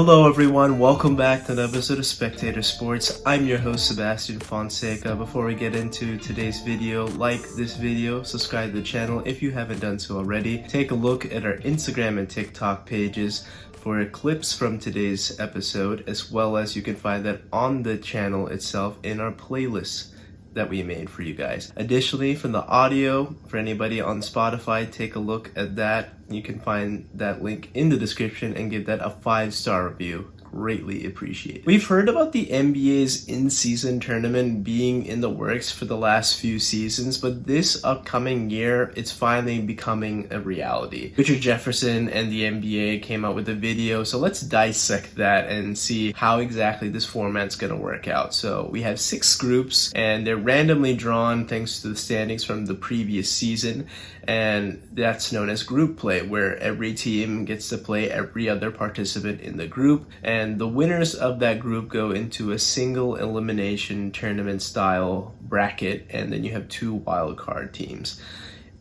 Hello everyone, welcome back to another episode of Spectator Sports. I'm your host Sebastian Fonseca. Before we get into today's video, like this video, subscribe to the channel if you haven't done so already. Take a look at our Instagram and TikTok pages for clips from today's episode, as well as you can find that on the channel itself in our playlist that we made for you guys. Additionally, from the audio, for anybody on Spotify, take a look at that. You can find that link in the description and give that a 5-star review. Greatly appreciate. We've heard about the NBA's in-season tournament being in the works for the last few seasons, but this upcoming year, it's finally becoming a reality. Richard Jefferson and the NBA came out with a video, so let's dissect that and see how exactly this format's gonna work out. So we have 6 groups, and they're randomly drawn thanks to the standings from the previous season, and that's known as group play, where every team gets to play every other participant in the group, and the winners of that group go into a single elimination tournament style bracket, and then you have 2 wildcard teams.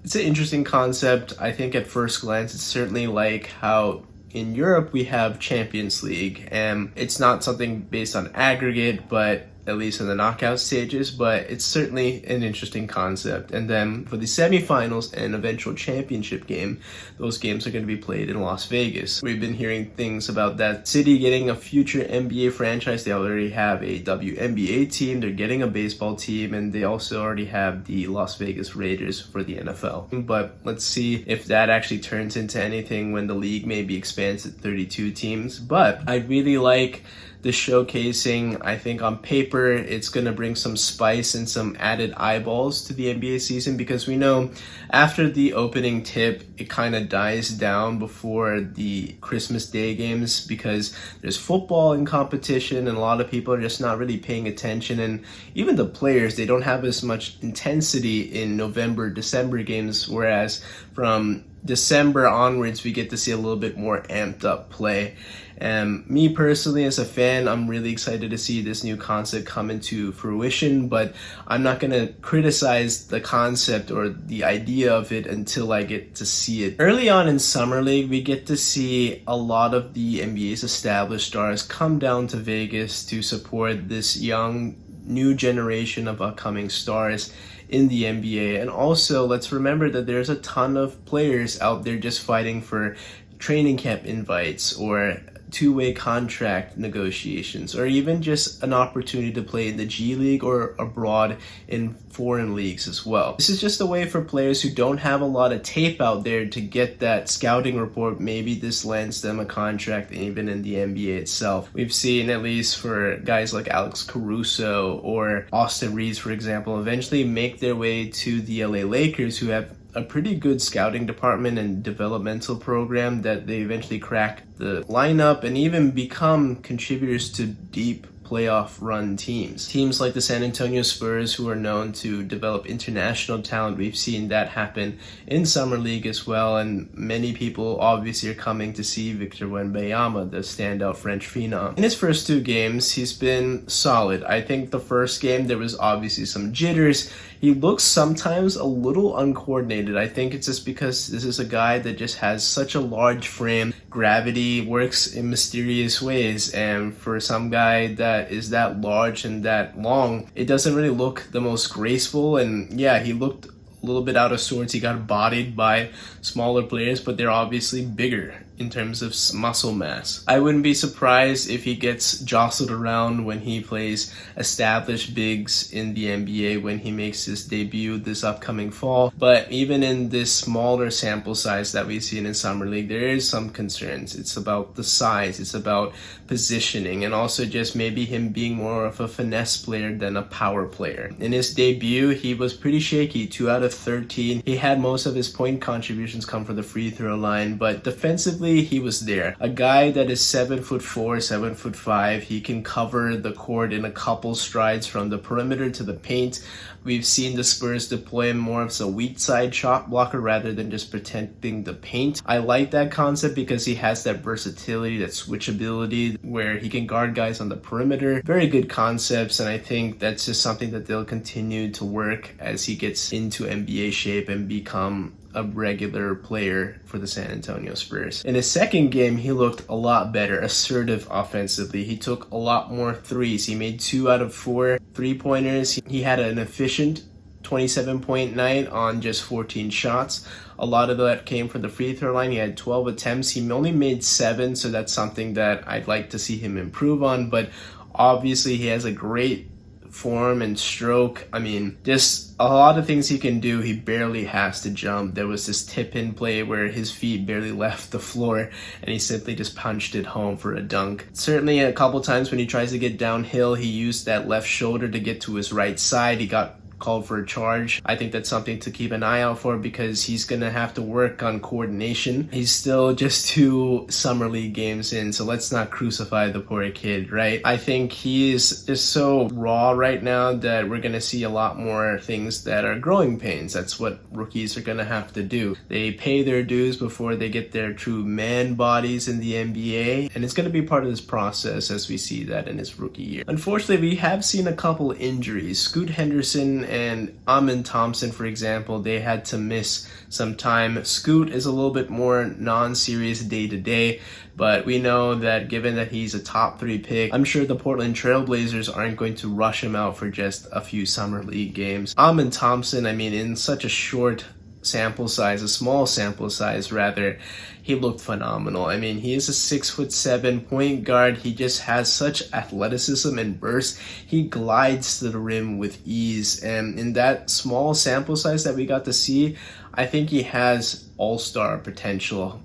It's an interesting concept. I think at first glance it's certainly like how in Europe we have Champions League, and it's not something based on aggregate, but at least in the knockout stages, but it's certainly an interesting concept. And then for the semifinals and eventual championship game, those games are going to be played in Las Vegas. We've been hearing things about that city getting a future NBA franchise. They already have a WNBA team, they're getting a baseball team, and they also already have the Las Vegas Raiders for the NFL. But let's see if that actually turns into anything when the league maybe expands to 32 teams. But I really like the showcasing. I think on paper it's going to bring some spice and some added eyeballs to the NBA season, because we know after the opening tip it kind of dies down before the Christmas Day games, because there's football in competition and a lot of people are just not really paying attention, and even the players, they don't have as much intensity in November, December games, whereas from December onwards we get to see a little bit more amped up play. And me personally, as a fan, I'm really excited to see this new concept come into fruition, but I'm not going to criticize the concept or the idea of it until I get to see it. Early on in Summer League, we get to see a lot of the NBA's established stars come down to Vegas to support this young new generation of upcoming stars in the NBA. And also, let's remember that there's a ton of players out there just fighting for training camp invites or two-way contract negotiations, or even just an opportunity to play in the G League or abroad in foreign leagues as well. This is just a way for players who don't have a lot of tape out there to get that scouting report. Maybe this lands them a contract even in the NBA itself. We've seen, at least for guys like Alex Caruso or Austin Reeves, for example, eventually make their way to the LA Lakers, who have a pretty good scouting department and developmental program that they eventually crack the lineup and even become contributors to deep playoff run teams. Teams like the San Antonio Spurs, who are known to develop international talent, we've seen that happen in Summer League as well, and many people obviously are coming to see Victor Wembanyama, the standout French phenom. In his first 2 games, he's been solid. I think the first game there was obviously some jitters. He looks sometimes a little uncoordinated. I think it's just because this is a guy that just has such a large frame. Gravity works in mysterious ways, and for some guy that is that large and that long, it doesn't really look the most graceful. And yeah, he looked a little bit out of sorts. He got bodied by smaller players, but they're obviously bigger in terms of muscle mass. I wouldn't be surprised if he gets jostled around when he plays established bigs in the NBA when he makes his debut this upcoming fall. But even in this smaller sample size that we've seen in Summer League, there is some concerns. It's about the size, it's about positioning, and also just maybe him being more of a finesse player than a power player. In his debut, he was pretty shaky, 2 out of 13. He had most of his point contributions come from the free throw line, but defensively he was there. A guy that is 7'4", 7'5", he can cover the court in a couple strides from the perimeter to the paint. We've seen the Spurs deploy him more as a weak side shot blocker rather than just protecting the paint. I like that concept because he has that versatility, that switchability, where he can guard guys on the perimeter. Very good concepts, and I think that's just something that they'll continue to work as he gets into NBA shape and become a regular player for the San Antonio Spurs. In his second game, he looked a lot better, assertive offensively. He took a lot more threes. He made 2 out of 4 3-pointers. He had an efficient 27-point night on just 14 shots. A lot of that came from the free throw line. He had 12 attempts. He only made 7, so that's something that I'd like to see him improve on. But obviously, he has a great form and stroke. I mean, just a lot of things he can do. He barely has to jump. There was this tip-in play where his feet barely left the floor and he simply just punched it home for a dunk. Certainly a couple times when he tries to get downhill, he used that left shoulder to get to his right side. He got called for a charge. I think that's something to keep an eye out for because he's gonna have to work on coordination. He's still just 2 summer league games in, so let's not crucify the poor kid, right? I think he is just so raw right now that we're gonna see a lot more things that are growing pains. That's what rookies are gonna have to do. They pay their dues before they get their true man bodies in the NBA, and it's gonna be part of this process as we see that in his rookie year. Unfortunately, we have seen a couple injuries. Scoot Henderson and Thompson, for example, they had to miss some time. Scoot is a little bit more non-serious day-to-day, but we know that given that he's a top 3 pick, I'm sure the Portland Trailblazers aren't going to rush him out for just a few summer league games. Thompson, I mean, in such a short sample size, a small sample size rather, he looked phenomenal. I mean, he is a 6'7" point guard. He just has such athleticism and burst. He glides to the rim with ease, and in that small sample size that we got to see, I think he has all-star potential.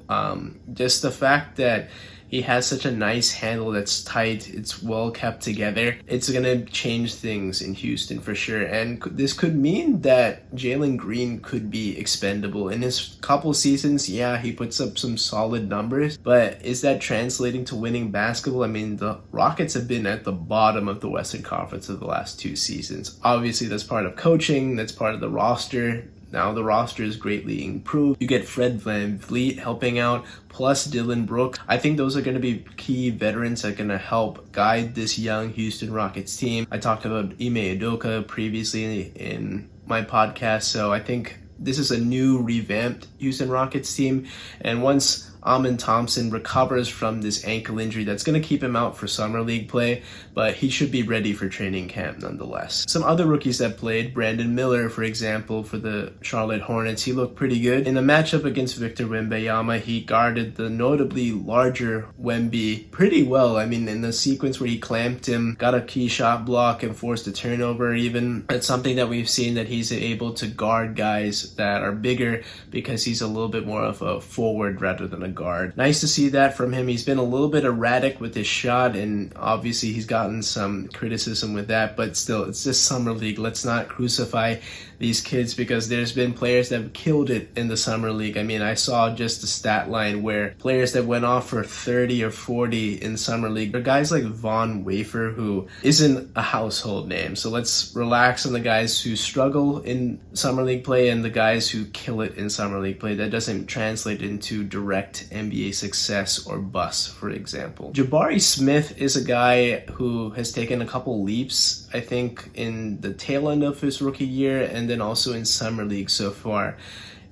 Just the fact that he has such a nice handle that's tight, it's well kept together. It's gonna change things in Houston for sure. And this could mean that Jalen Green could be expendable. In his couple seasons, yeah, he puts up some solid numbers, but is that translating to winning basketball? I mean, the Rockets have been at the bottom of the Western Conference of the last 2 seasons. Obviously, that's part of coaching, that's part of the roster. Now the roster is greatly improved. You get Fred VanVleet helping out, plus Dylan Brooks. I think those are going to be key veterans that are going to help guide this young Houston Rockets team. I talked about Ime Udoka previously in my podcast, so I think this is a new revamped Houston Rockets team. And once Thompson recovers from this ankle injury, that's going to keep him out for summer league play, but he should be ready for training camp nonetheless. Some other rookies that played, Brandon Miller, for example, for the Charlotte Hornets, he looked pretty good. In the matchup against Victor Wembanyama, he guarded the notably larger Wemby pretty well. I mean, in the sequence where he clamped him, got a key shot block and forced a turnover even. It's something that we've seen, that he's able to guard guys that are bigger because he's a little bit more of a forward rather than a guard. Nice to see that from him. He's been a little bit erratic with his shot, and obviously he's gotten some criticism with that, but still, it's just summer league. Let's not crucify these kids because there's been players that have killed it in the summer league. I mean, I saw just the stat line where players that went off for 30 or 40 in summer league are guys like Von Wafer, who isn't a household name. So let's relax on the guys who struggle in summer league play and the guys who kill it in summer league play. That doesn't translate into direct NBA success or bust, for example. Jabari Smith is a guy who has taken a couple leaps, I think, in the tail end of his rookie year and then also in summer league so far.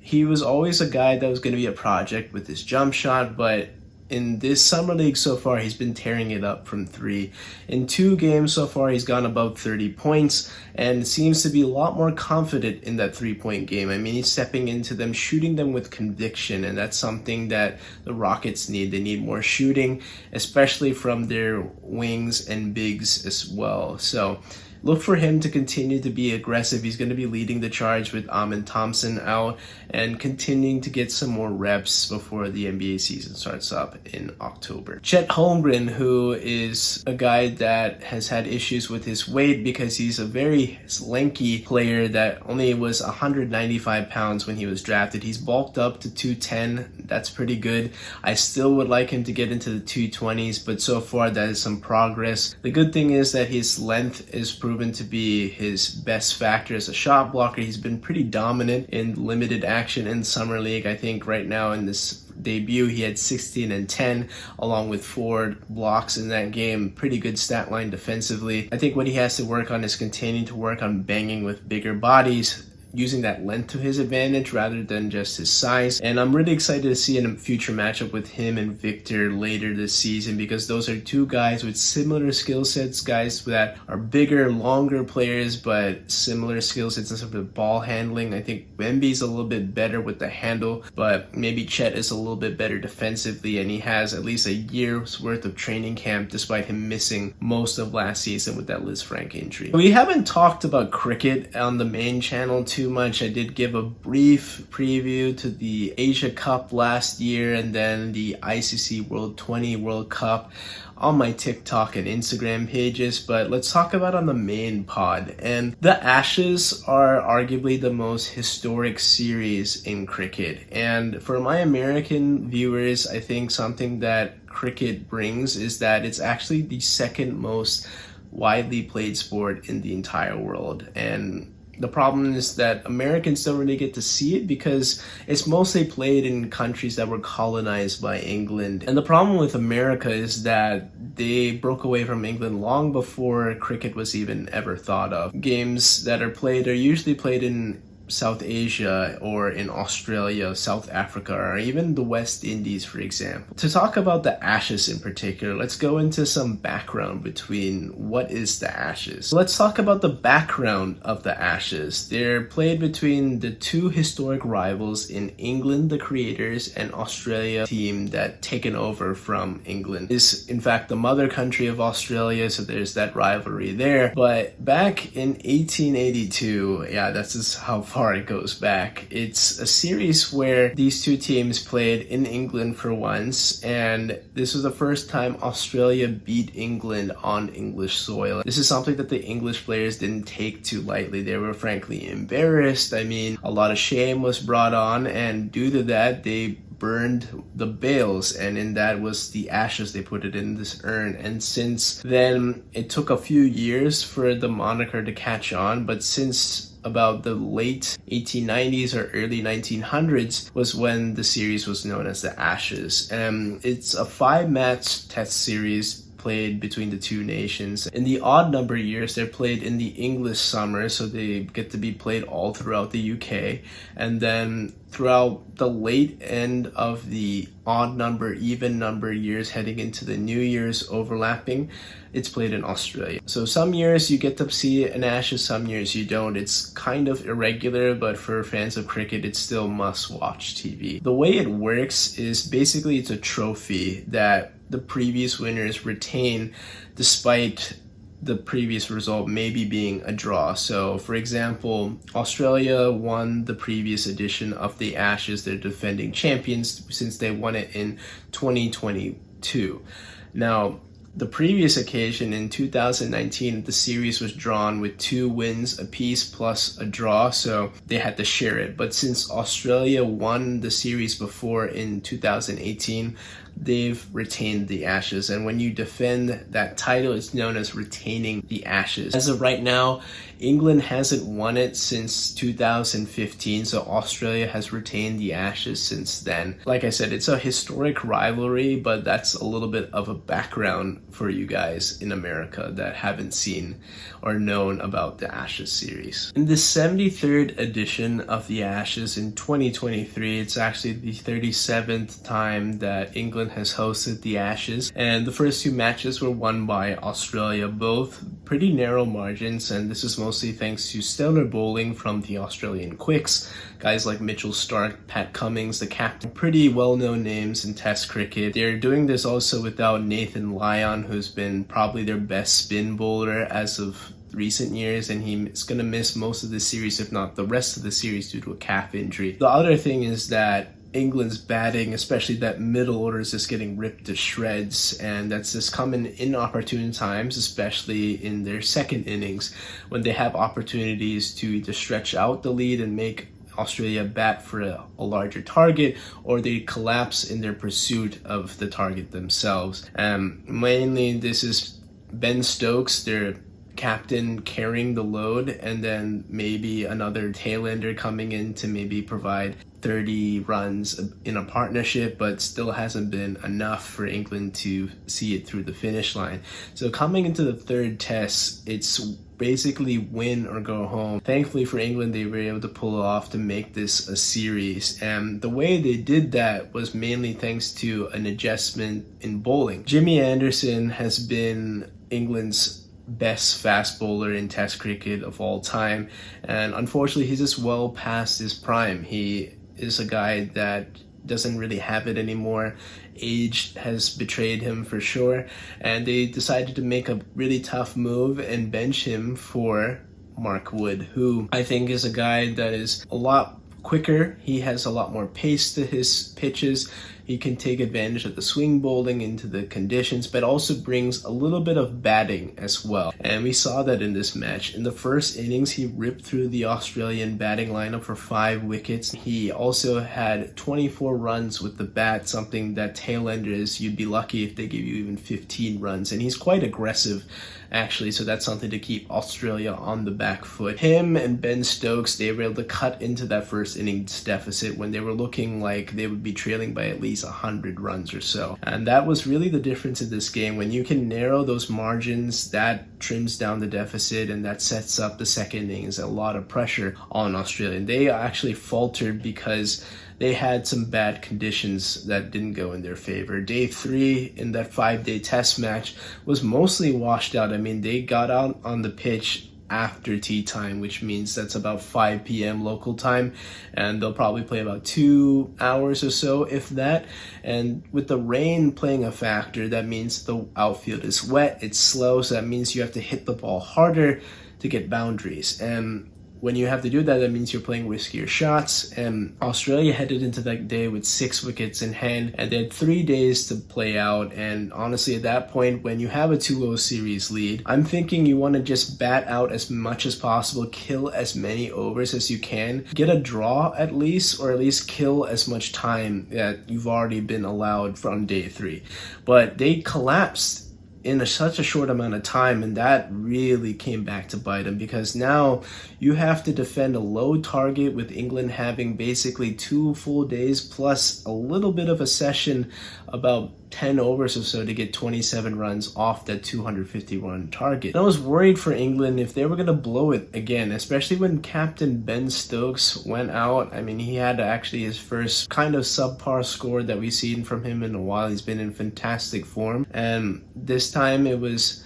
He was always a guy that was going to be a project with his jump shot, but in this summer league so far, he's been tearing it up from 3. In 2 games so far, he's gone above 30 points and seems to be a lot more confident in that 3-point game. I mean, he's stepping into them, shooting them with conviction, and that's something that the Rockets need. They need more shooting, especially from their wings and bigs as well. So look for him to continue to be aggressive. He's going to be leading the charge with Thompson out and continuing to get some more reps before the NBA season starts up in October. Chet Holmgren, who is a guy that has had issues with his weight because he's a very lanky player that only was 195 pounds when he was drafted. He's bulked up to 210. That's pretty good. I still would like him to get into the 220s, but so far that is some progress. The good thing is that his length is proven to be his best factor as a shot blocker. He's been pretty dominant in limited action in summer league. I think right now in this debut he had 16 and 10 along with 4 blocks in that game. Pretty good stat line defensively. I think what he has to work on is continuing to work on banging with bigger bodies, using that length to his advantage rather than just his size. And I'm really excited to see a future matchup with him and Victor later this season, because those are two guys with similar skill sets, guys that are bigger, longer players, but similar skill sets in terms of ball handling. I think Wemby's a little bit better with the handle, but maybe Chet is a little bit better defensively, and he has at least a year's worth of training camp despite him missing most of last season with that Liz Frank injury. We haven't talked about cricket on the main channel too much. I did give a brief preview to the Asia Cup last year and then the ICC World 20 World Cup on my TikTok and Instagram pages, but let's talk about on the main pod. And the Ashes are arguably the most historic series in cricket, and for my American viewers, I think something that cricket brings is that it's actually the second most widely played sport in the entire world. And the problem is that Americans don't really get to see it because it's mostly played in countries that were colonized by England. And the problem with America is that they broke away from England long before cricket was even ever thought of. Games that are played are usually played in South Asia or in Australia, South Africa, or even the West Indies, for example. To talk about the Ashes in particular, let's go into some background between what is the Ashes. So let's talk about the background of the Ashes. They're played between the two historic rivals in England, the creators, and Australia team that taken over from England. Is in fact the mother country of Australia, so there's that rivalry there. But back in 1882, yeah, that's just how far it goes back. It's a series where these two teams played in England for once, and this was the first time Australia beat England on English soil. This is something that the English players didn't take too lightly. They were frankly embarrassed. I mean, a lot of shame was brought on, and due to that, they burned the bales, and in that was the ashes. They put it in this urn, and since then it took a few years for the moniker to catch on, but since about the late 1890s or early 1900s was when the series was known as the Ashes. It's a 5-match test series played between the two nations. In the odd number years, they're played in the English summer, so they get to be played all throughout the UK. And then throughout the late end of the odd number, even number years heading into the New Year's overlapping, it's played in Australia. So some years you get to see an Ashes, some years you don't. It's kind of irregular, but for fans of cricket, it's still must-watch TV. The way it works is basically it's a trophy that the previous winners retain despite the previous result maybe being a draw. So for example, Australia won the previous edition of the Ashes. They're defending champions since they won it in 2022. Now, the previous occasion in 2019, the series was drawn with 2 wins apiece plus a draw, so they had to share it. But since Australia won the series before in 2018, they've retained the Ashes. And when you defend that title, it's known as retaining the Ashes. As of right now, England hasn't won it since 2015, so Australia has retained the Ashes since then. Like I said, it's a historic rivalry, but that's a little bit of a background for you guys in America that haven't seen or known about the Ashes series. In the 73rd edition of the Ashes in 2023, it's actually the 37th time that England has hosted the Ashes, and the first 2 matches were won by Australia, both pretty narrow margins, and this is mostly thanks to stellar bowling from the Australian quicks, guys like Mitchell Starc, Pat Cummins, the captain, pretty well-known names in Test cricket. They're doing this also without Nathan Lyon, who's been probably their best spin bowler as of recent years, and he's going to miss most of the series, if not the rest of the series, due to a calf injury. The other thing is that England's batting, especially that middle order, is just getting ripped to shreds, and that's just come in inopportune times, especially in their second innings when they have opportunities to either stretch out the lead and make Australia bat for a larger target, or they collapse in their pursuit of the target themselves. Mainly this is Ben Stokes, their captain carrying the load, and then maybe another tailender coming in to maybe provide 30 runs in a partnership, but still hasn't been enough for England to see it through the finish line. So coming into the third test, it's basically win or go home. Thankfully for England, they were able to pull it off to make this a series, and the way they did that was mainly thanks to an adjustment in bowling. Jimmy Anderson has been England's best fast bowler in Test cricket of all time, and unfortunately he's just well past his prime. He is a guy that doesn't really have it anymore. Age has betrayed him for sure, and they decided to make a really tough move and bench him for Mark Wood, who I think is a guy that is a lot quicker. He has a lot more pace to his pitches. He can take advantage of the swing bowling into the conditions, but also brings a little bit of batting as well. And we saw that in this match. In the first innings, he ripped through the Australian batting lineup for 5 wickets. He also had 24 runs with the bat, something that tailenders, you'd be lucky if they give you even 15 runs. And he's quite aggressive, actually, so that's something to keep Australia on the back foot. Him and Ben Stokes, they were able to cut into that first innings deficit when they were looking like they would be trailing by at least 100 runs or so. And that was really the difference in this game. When you can narrow those margins, that trims down the deficit, and that sets up the second innings, a lot of pressure on Australia. And they actually faltered because they had some bad conditions that didn't go in their favor. Day 3 in that 5-day test match was mostly washed out. I mean, they got out on the pitch after tea time, which means that's about 5 p.m. local time, and they'll probably play about 2 hours or so, if that. And with the rain playing a factor, that means the outfield is wet, it's slow, so that means you have to hit the ball harder to get boundaries. And when you have to do that, that means you're playing riskier shots. And Australia headed into that day with 6 wickets in hand, and they had 3 days to play out. And honestly, at that point, when you have a 2-0 series lead, I'm thinking you want to just bat out as much as possible, kill as many overs as you can, get a draw at least, or at least kill as much time that you've already been allowed from day 3. But they collapsed in such a short amount of time, and that really came back to bite them, because now you have to defend a low target with England having basically 2 full days plus a little bit of a session, about 10 overs or so, to get 27 runs off that 250 run target. And I was worried for England if they were going to blow it again, especially when Captain Ben Stokes went out. I mean, he had actually his first kind of subpar score that we've seen from him in a while. He's been in fantastic form, and this time it was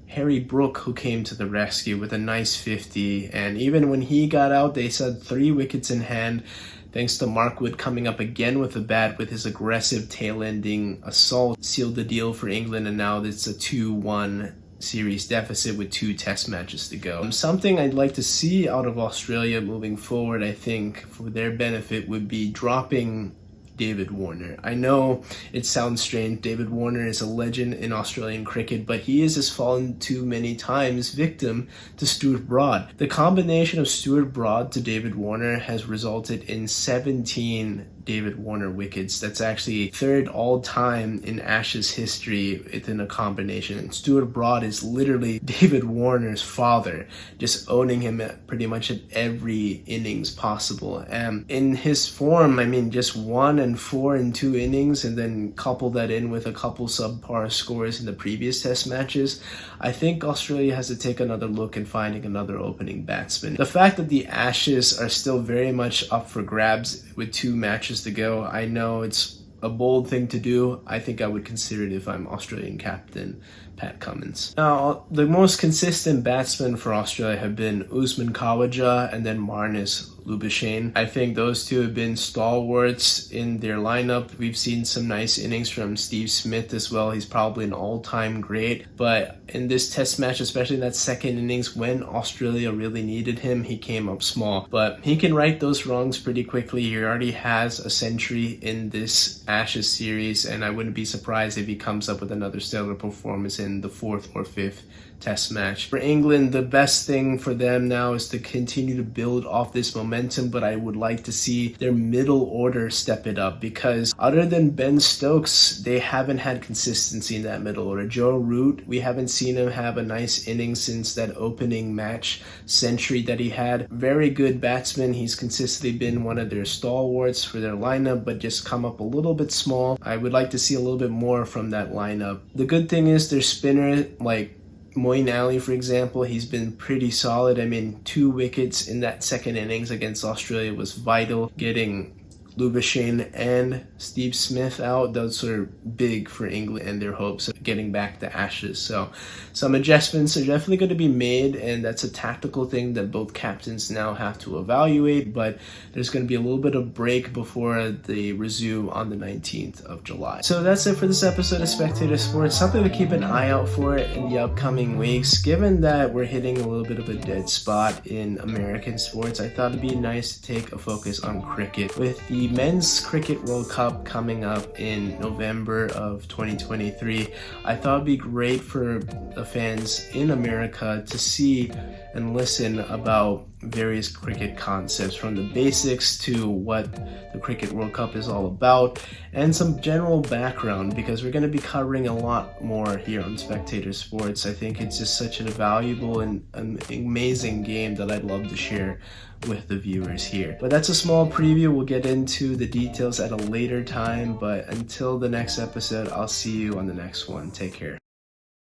Harry Brook who came to the rescue with a nice 50. And even when he got out, they said 3 wickets in hand, thanks to Mark Wood coming up again with the bat with his aggressive tail-ending assault, sealed the deal for England, and now it's a 2-1 series deficit with 2 test matches to go. Something I'd like to see out of Australia moving forward, I think, for their benefit, would be dropping David Warner. I know it sounds strange. David Warner is a legend in Australian cricket, but he has just fallen too many times victim to Stuart Broad. The combination of Stuart Broad to David Warner has resulted in 17 David Warner wickets. That's actually 3rd all-time in Ashes history within a combination. And Stuart Broad is literally David Warner's father, just owning him at pretty much at every innings possible. And in his form, I mean, just 1 and 4 in 2 innings, and then couple that in with a couple subpar scores in the previous test matches, I think Australia has to take another look in finding another opening batsman. The fact that the Ashes are still very much up for grabs with 2 matches to go, I know it's a bold thing to do. I think I would consider it if I'm Australian captain Pat Cummins. Now, the most consistent batsmen for Australia have been Usman Khawaja and then Marnus Labuschagne. I think those two have been stalwarts in their lineup. We've seen some nice innings from Steve Smith as well. He's probably an all-time great, but in this test match, especially in that second innings when Australia really needed him, he came up small. But he can right those wrongs pretty quickly. He already has a century in this Ashes series, and I wouldn't be surprised if he comes up with another stellar performance in the 4th or 5th test match. For England, the best thing for them now is to continue to build off this momentum, but I would like to see their middle order step it up, because other than Ben Stokes, they haven't had consistency in that middle order. Joe Root, we haven't seen him have a nice inning since that opening match century that he had. Very good batsman. He's consistently been one of their stalwarts for their lineup, but just come up a little bit small. I would like to see a little bit more from that lineup. The good thing is their spinner, like Moeen Ali, for example, he's been pretty solid. I mean, 2 wickets in that second innings against Australia was vital. Getting Lubashin and Steve Smith out, those are big for England and their hopes of getting back to Ashes. So some adjustments are definitely going to be made, and that's a tactical thing that both captains now have to evaluate, but there's going to be a little bit of break before they resume on the 19th of July. So that's it for this episode of Spectator Sports. Something to keep an eye out for in the upcoming weeks. Given that we're hitting a little bit of a dead spot in American sports, I thought it'd be nice to take a focus on cricket. With the Men's Cricket World Cup coming up in November of 2023, I thought it'd be great for the fans in America to see and listen about various cricket concepts, from the basics to what the Cricket World Cup is all about, and some general background, because we're going to be covering a lot more here on Spectator Sports. I think it's just such a valuable and an amazing game that I'd love to share with the viewers here. But that's a small preview. We'll get into the details at a later time, but until the next episode, I'll see you on the next one. Take care.